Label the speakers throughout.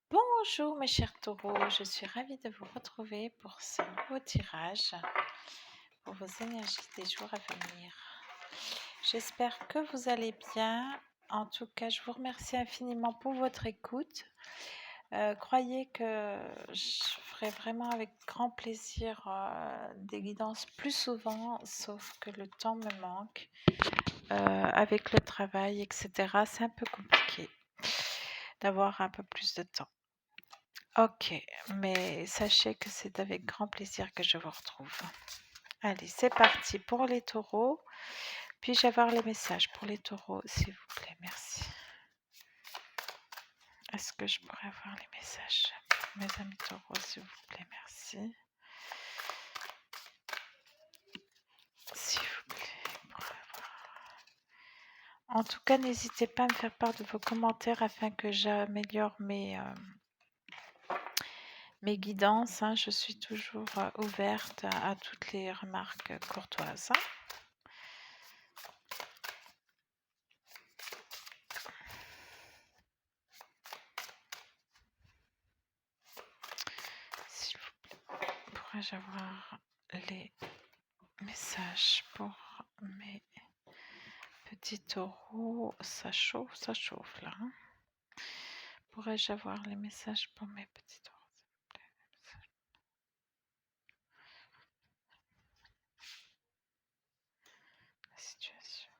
Speaker 1: Bonjour mes chers taureaux, je suis ravie de vous retrouver pour ce nouveau tirage pour vos énergies des jours à venir. J'espère que vous allez bien. En tout cas, je vous remercie infiniment pour votre écoute. Croyez que je ferai vraiment avec grand plaisir des guidances plus souvent, sauf que le temps me manque. Avec le travail, etc., c'est un peu compliqué d'avoir un peu plus de temps. Ok, mais sachez que c'est avec grand plaisir que je vous retrouve. Allez, c'est parti pour les taureaux. Puis-je avoir les messages pour les taureaux, s'il vous plaît? Merci. Est-ce que je pourrais avoir les messages, mes amis taureaux, s'il vous plaît? Merci. S'il vous plaît, pour avoir... En tout cas, n'hésitez pas à me faire part de vos commentaires afin que j'améliore mes guidances. Je suis toujours ouverte à toutes les remarques courtoises. S'il vous plaît, pourrais-je avoir les messages pour mes petits taureaux? Ça chauffe là. Pourrais-je avoir les messages pour mes petits taureaux, s'il vous plaît? La situation.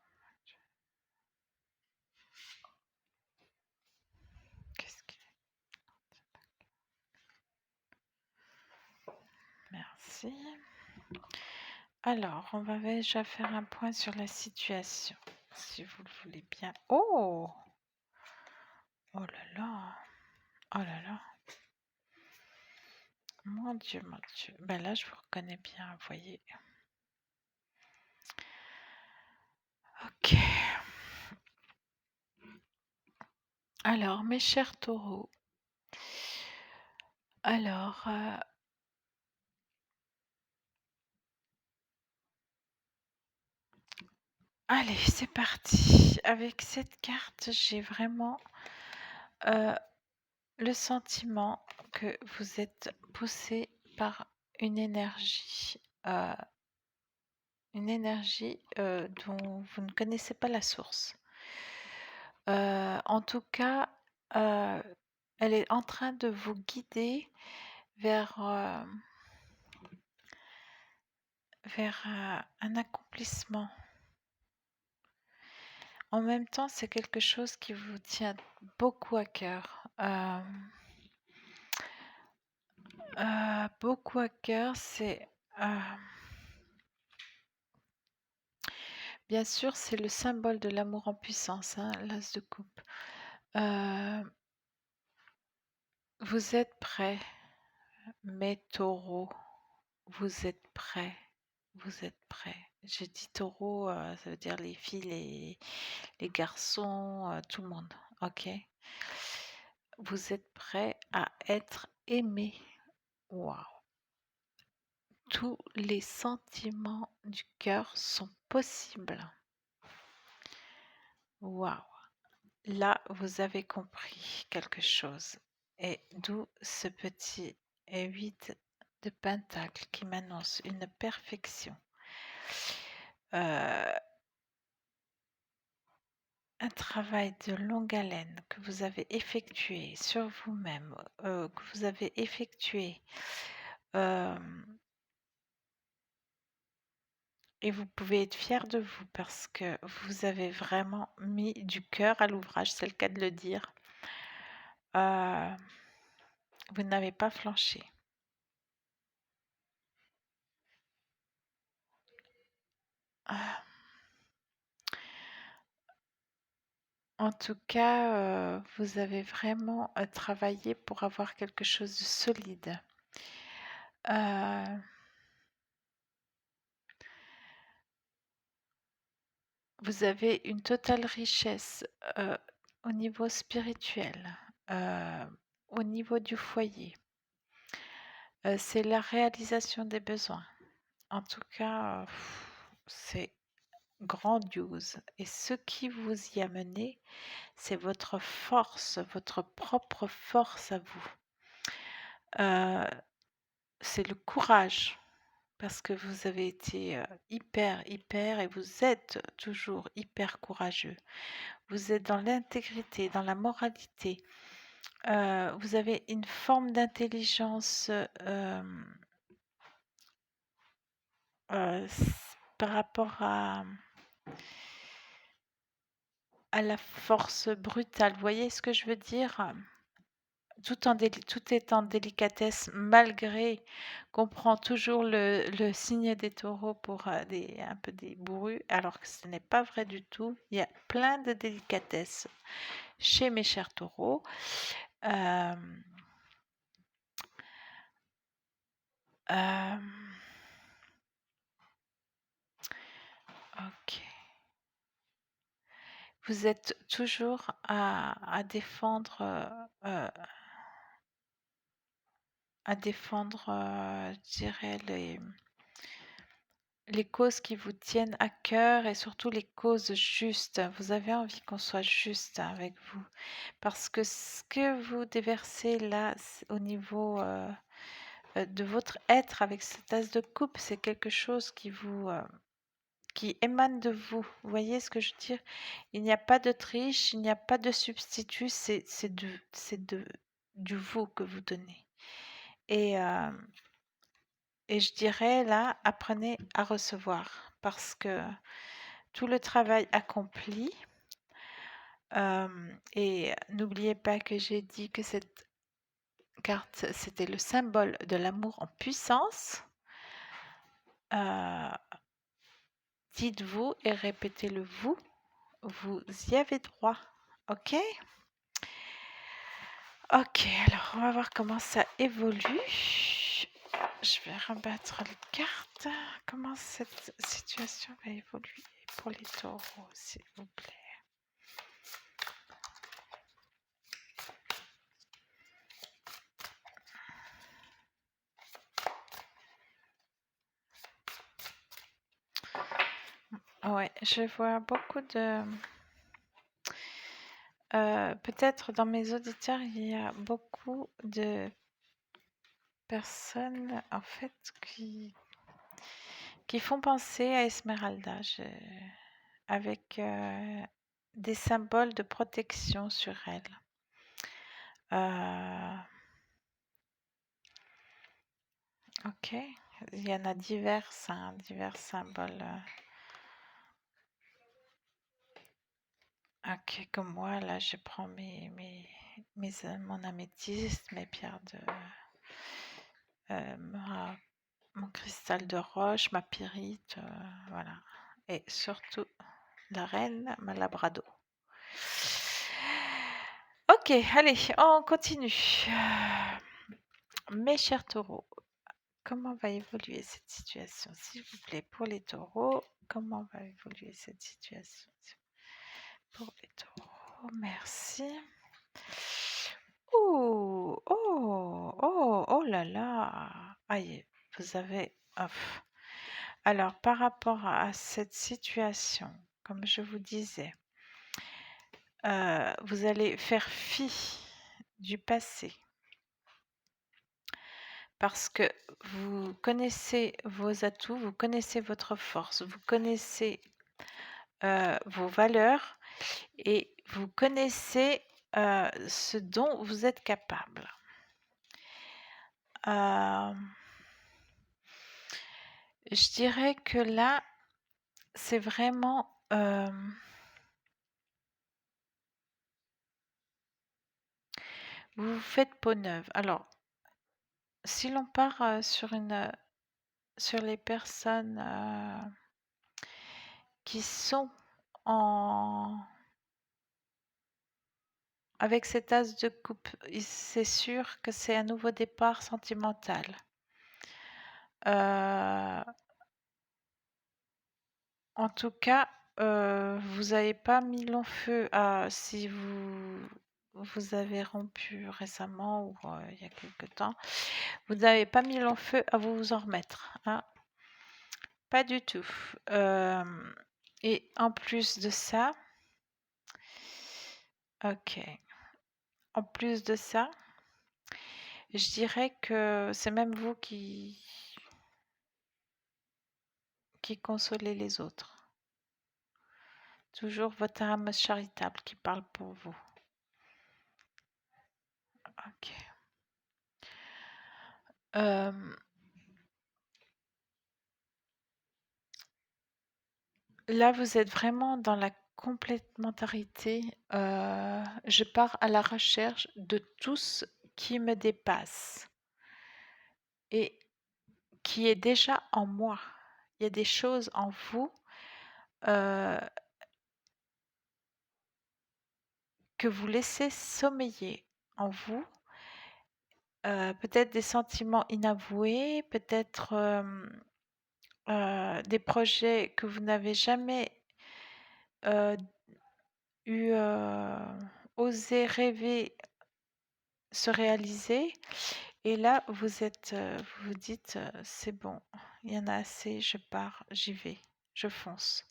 Speaker 1: Qu'est-ce qu'il est? Merci. Alors, on va déjà faire un point sur la situation, si vous le voulez bien. Oh! Oh là là! Oh là là! Mon Dieu, mon Dieu. Ben là, je vous reconnais bien, vous voyez. Ok. Alors, mes chers taureaux. Alors, allez, c'est parti. Avec cette carte, j'ai vraiment le sentiment que vous êtes poussé par une énergie dont vous ne connaissez pas la source. En tout cas, elle est en train de vous guider vers, un accomplissement. En même temps, c'est quelque chose qui vous tient beaucoup à cœur. Beaucoup à cœur, c'est... bien sûr, c'est le symbole de l'amour en puissance, l'as de coupe. Vous êtes prêts, mes taureaux. Vous êtes prêts. Vous êtes prêts. J'ai dit taureau, ça veut dire les filles, les garçons, tout le monde. Ok? Vous êtes prêts à être aimés. Waouh! Tous les sentiments du cœur sont possibles. Waouh! Là, vous avez compris quelque chose. Et d'où ce petit 8 de pentacle qui m'annonce une perfection. Un travail de longue haleine que vous avez effectué sur vous-même, que vous avez effectué, et vous pouvez être fier de vous parce que vous avez vraiment mis du cœur à l'ouvrage, c'est le cas de le dire. Vous n'avez pas flanché. En tout cas, vous avez vraiment travaillé pour avoir quelque chose de solide. Vous avez une totale richesse au niveau spirituel, au niveau du foyer. C'est la réalisation des besoins. En tout cas, c'est grandiose. Et ce qui vous y a mené, c'est votre force, votre propre force à vous. C'est le courage, parce que vous avez été hyper, et vous êtes toujours hyper courageux. Vous êtes dans l'intégrité, dans la moralité. Vous avez une forme d'intelligence par rapport à la force brutale. Vous voyez ce que je veux dire? Tout est en délicatesse, malgré qu'on prend toujours le signe des taureaux pour un peu des bourrus, alors que ce n'est pas vrai du tout. Il y a plein de délicatesse chez mes chers taureaux. Euh, euh, ok. Vous êtes toujours à défendre, je dirais, les causes qui vous tiennent à cœur et surtout les causes justes. Vous avez envie qu'on soit juste avec vous. Parce que ce que vous déversez là, au niveau de votre être avec cette tasse de coupe, c'est quelque chose qui émane de vous. Vous voyez ce que je veux dire? Il n'y a pas de triche, il n'y a pas de substitut, c'est du vous que vous donnez. Et, euh, et je dirais là, apprenez à recevoir parce que tout le travail accompli, et n'oubliez pas que j'ai dit que cette carte, c'était le symbole de l'amour en puissance. Dites-vous et répétez-le vous. Vous y avez droit. Ok? Ok, alors on va voir comment ça évolue. Je vais rebattre les cartes. Comment cette situation va évoluer pour les taureaux, s'il vous plaît? Ouais, je vois beaucoup de... peut-être dans mes auditeurs, il y a beaucoup de personnes en fait qui font penser à Esmeralda avec des symboles de protection sur elle. Ok, il y en a divers symboles. Ok, comme moi, là, je prends mon améthyste, mes pierres mon cristal de roche, ma pyrite, voilà. Et surtout, la reine, ma labrador. Ok, allez, on continue. Mes chers taureaux, comment va évoluer cette situation? S'il vous plaît, pour les taureaux, comment va évoluer cette situation? Pour les taureaux, merci. Oh, oh, oh, oh là là. Aïe, vous avez... Alors, par rapport à cette situation, comme je vous disais, vous allez faire fi du passé parce que vous connaissez vos atouts, vous connaissez votre force, vous connaissez vos valeurs et vous connaissez ce dont vous êtes capable. Je dirais que là, c'est vraiment... vous vous faites peau neuve. Alors, si l'on part sur les personnes qui sont avec cette as de coupe, c'est sûr que c'est un nouveau départ sentimental. En tout cas, vous n'avez pas mis long feu à si vous avez rompu récemment ou il y a quelque temps, vous n'avez pas mis long feu à vous en remettre, hein. Pas du tout. Et en plus de ça, ok. En plus de ça, je dirais que c'est même vous qui consolez les autres. Toujours votre âme charitable qui parle pour vous. Ok. Là, vous êtes vraiment dans la complémentarité. Je pars à la recherche de tout ce qui me dépasse et qui est déjà en moi. Il y a des choses en vous euh, que vous laissez sommeiller en vous. Peut-être des sentiments inavoués, peut-être des projets que vous n'avez jamais euh, eu osé rêver se réaliser. Et là, vous vous dites, c'est bon, il y en a assez, je pars, j'y vais, je fonce,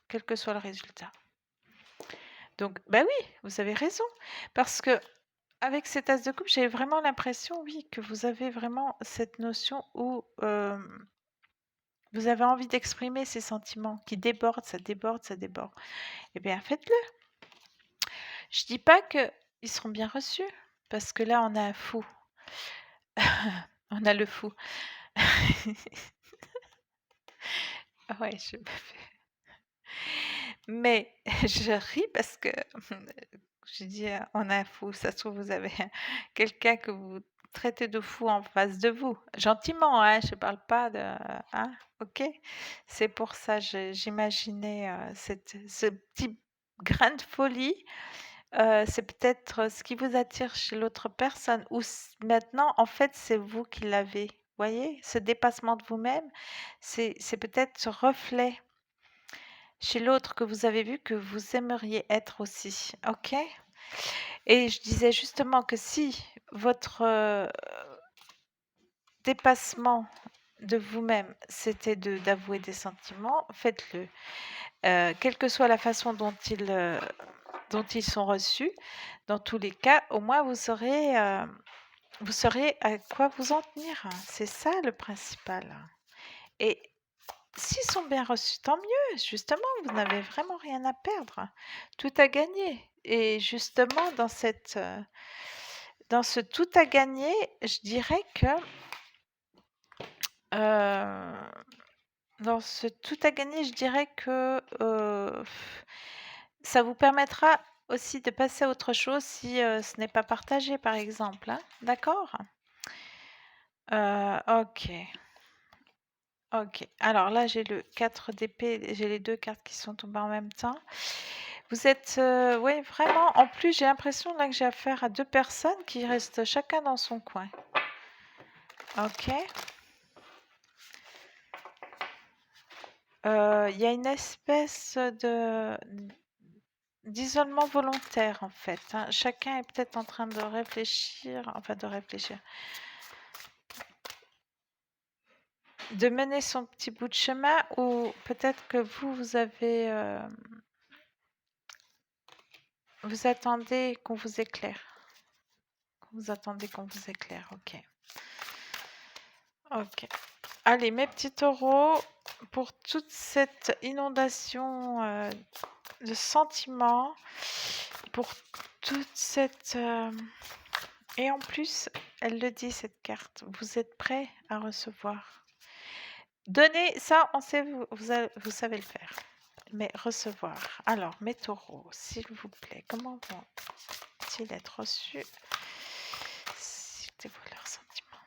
Speaker 1: quel que soit le résultat. Donc, bah oui, vous avez raison, parce que avec cet as de coupe, j'ai vraiment l'impression, oui, que vous avez vraiment cette notion où vous avez envie d'exprimer ces sentiments qui débordent, ça déborde, ça déborde. Eh bien, faites-le. Je dis pas que ils seront bien reçus, parce que là, on a un fou. On a le fou. Ouais, je me fais. Mais je ris parce que je dis on a un fou. Ça se trouve, vous avez quelqu'un que vous traitez de fou en face de vous. Gentiment, hein, je ne parle pas de. Hein, ok? C'est pour ça, j'imaginais ce petit grain de folie. C'est peut-être ce qui vous attire chez l'autre personne. Ou maintenant, en fait, c'est vous qui l'avez. Voyez, ce dépassement de vous-même, c'est peut-être ce reflet chez l'autre que vous avez vu que vous aimeriez être aussi. Ok? Et je disais justement que si votre dépassement de vous-même, c'était d'avouer des sentiments, faites-le. Quelle que soit la façon dont ils sont reçus, dans tous les cas, au moins vous saurez à quoi vous en tenir. C'est ça le principal. Et s'ils sont bien reçus, tant mieux. Justement, vous n'avez vraiment rien à perdre. Tout à gagner. Et justement, dans ce tout à gagner, je dirais que dans ce tout à gagner, je dirais que ça vous permettra aussi de passer à autre chose si ce n'est pas partagé, par exemple. Hein. D'accord? Ok. Ok. Alors là, j'ai le 4 d'épée, j'ai les deux cartes qui sont tombées en même temps. Vous êtes, oui, vraiment. En plus, j'ai l'impression là que j'ai affaire à deux personnes qui restent chacun dans son coin. Ok. Il y a une espèce d'isolement volontaire en fait. Hein. Chacun est peut-être en train de réfléchir, de mener son petit bout de chemin, ou peut-être que vous avez, vous attendez qu'on vous éclaire. Vous attendez qu'on vous éclaire, ok. Ok. Allez, mes petits taureaux, pour toute cette inondation de sentiments, pour toute cette... Et en plus, elle le dit, cette carte, vous êtes prêts à recevoir. Donner, ça, on sait, vous savez le faire. Mais recevoir. Alors, mes taureaux, s'il vous plaît, comment vont-ils être reçus, s'ils dévoilent leurs sentiments?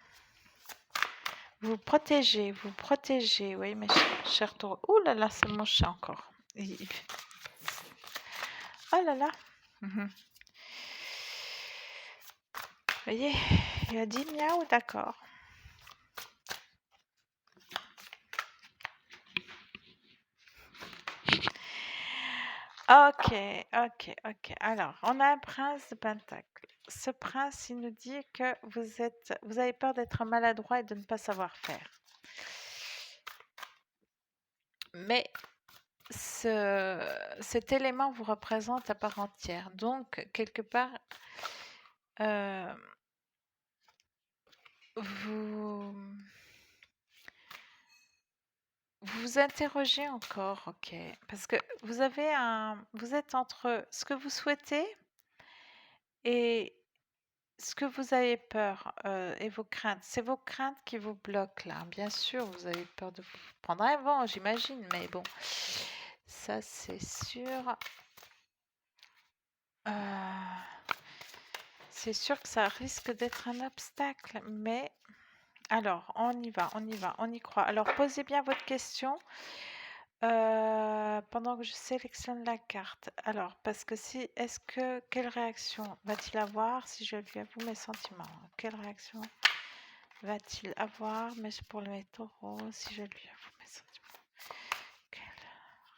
Speaker 1: Vous protégez, oui, mes chers taureaux. Ouh là là, c'est mon chat encore. Oh là là. Vous voyez, il a dit miaou, d'accord. Ok. Alors, on a un prince de Pentacle. Ce prince, il nous dit que vous avez peur d'être maladroit et de ne pas savoir faire. Mais cet élément vous représente à part entière. Donc, quelque part, euh, vous vous interrogez encore, ok, parce que vous êtes entre ce que vous souhaitez et ce que vous avez peur et vos craintes. C'est vos craintes qui vous bloquent là. Bien sûr, vous avez peur de vous prendre un vent, j'imagine, mais bon, ça c'est sûr. C'est sûr que ça risque d'être un obstacle, mais alors, on y va, on y croit. Alors, posez bien votre question pendant que je sélectionne la carte. Alors, parce que si, quelle réaction va-t-il avoir si je lui avoue mes sentiments? Quelle réaction va-t-il avoir, mais c'est pour le taureau, si je lui avoue mes sentiments? Quelle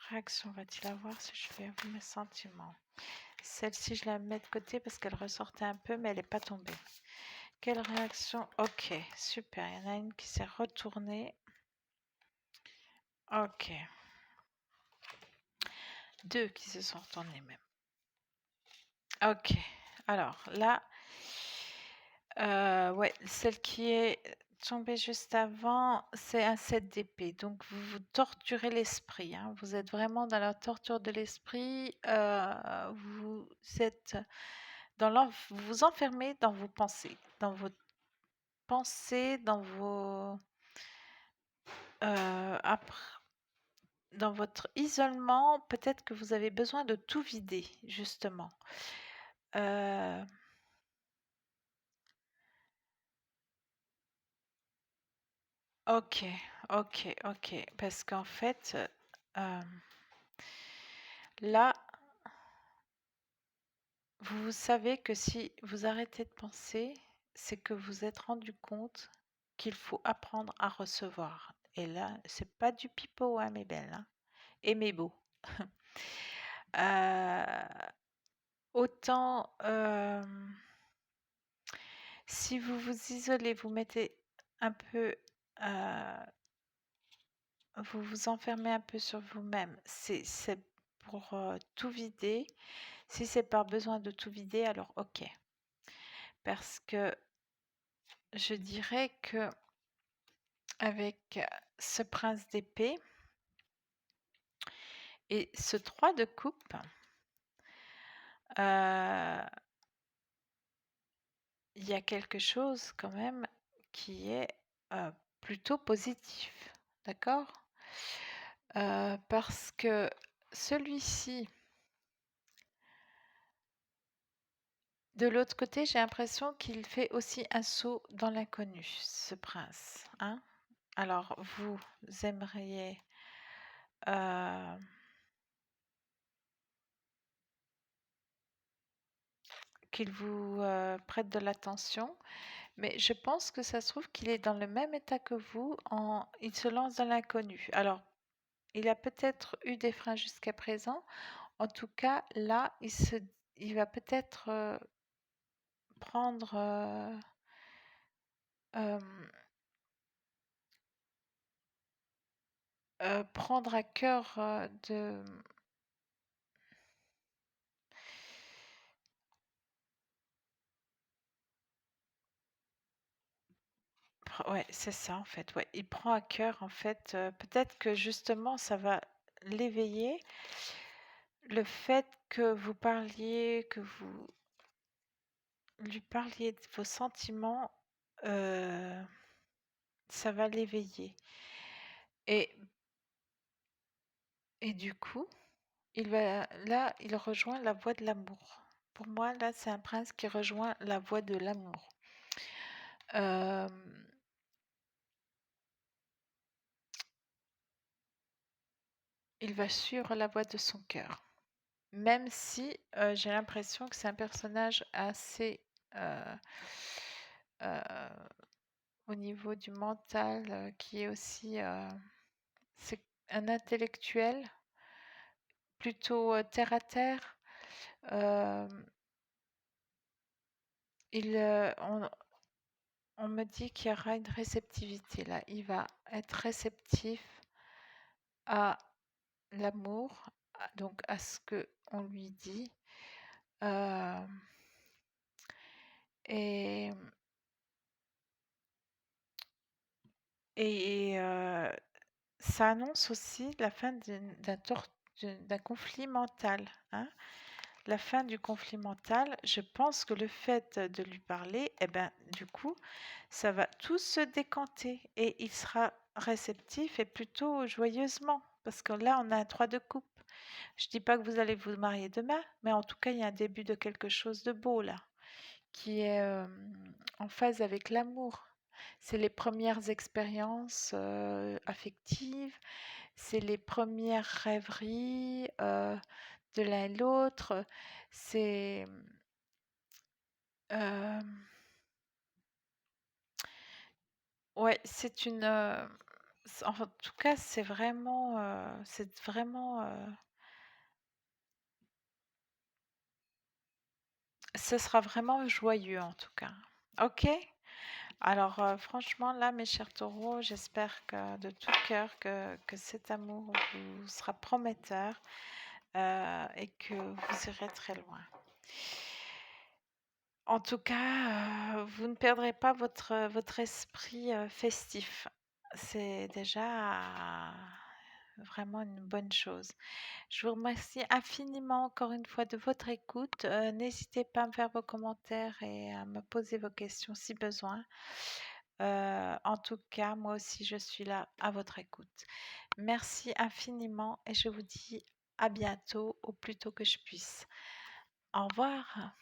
Speaker 1: réaction va-t-il avoir si je lui avoue mes sentiments? Celle-ci, je la mets de côté parce qu'elle ressortait un peu, mais elle n'est pas tombée. Quelle réaction? Ok, super. Il y en a une qui s'est retournée. Ok. Deux qui se sont retournées même. Ok. Alors là, ouais, celle qui est tombée juste avant, c'est un 7 d'épée. Donc vous vous torturez l'esprit, hein. Vous êtes vraiment dans la torture de l'esprit. Vous êtes vous vous enfermez dans vos pensées, dans vos après, dans votre isolement, peut-être que vous avez besoin de tout vider, justement. Euh, ok, ok. Parce qu'en fait, euh, là, vous savez que si vous arrêtez de penser, c'est que vous êtes rendu compte qu'il faut apprendre à recevoir. Et là, c'est pas du pipeau, hein, mes belles, hein, et mes beaux. Euh, autant si vous vous isolez, vous mettez un peu, vous vous enfermez un peu sur vous-même, c'est pour tout vider. Si c'est par besoin de tout vider, alors ok. Parce que je dirais que avec ce prince d'épée et ce 3 de coupe, il y a quelque chose quand même qui est plutôt positif, d'accord? Parce que celui-ci, de l'autre côté, j'ai l'impression qu'il fait aussi un saut dans l'inconnu, ce prince, hein? Alors, vous aimeriez qu'il vous prête de l'attention, mais je pense que ça se trouve qu'il est dans le même état que vous, il se lance dans l'inconnu. Alors, il a peut-être eu des freins jusqu'à présent. En tout cas, là, il va peut-être prendre, prendre à cœur de... Ouais, c'est ça en fait. Ouais, il prend à cœur en fait. Peut-être que justement, ça va l'éveiller. Le fait que vous parliez, que vous lui parliez de vos sentiments, ça va l'éveiller. Et, et du coup, là, il rejoint la voie de l'amour. Pour moi, là, c'est un prince qui rejoint la voie de l'amour. Euh, il va suivre la voie de son cœur. Même si j'ai l'impression que c'est un personnage assez euh, au niveau du mental, qui est aussi c'est un intellectuel, plutôt terre à terre. Euh, on me dit qu'il y aura une réceptivité là. Il va être réceptif à l'amour, donc à ce que on lui dit. euh, et et ça annonce aussi la fin d'un conflit mental, hein. La fin du conflit mental, je pense que le fait de lui parler, eh ben, du coup, ça va tout se décanter et il sera réceptif et plutôt joyeusement. Parce que là, on a un 3 de coupe. Je dis pas que vous allez vous marier demain, mais en tout cas, il y a un début de quelque chose de beau là, qui est en phase avec l'amour. C'est les premières expériences affectives, c'est les premières rêveries de l'un et l'autre. C'est euh, ouais, en tout cas, ce sera vraiment joyeux en tout cas. Ok? Alors franchement, là, mes chers taureaux, j'espère que de tout cœur que cet amour vous sera prometteur et que vous irez très loin. En tout cas, vous ne perdrez pas votre esprit festif. C'est déjà vraiment une bonne chose. Je vous remercie infiniment encore une fois de votre écoute. N'hésitez pas à me faire vos commentaires et à me poser vos questions si besoin. En tout cas, moi aussi, je suis là à votre écoute. Merci infiniment et je vous dis à bientôt au plus tôt que je puisse. Au revoir.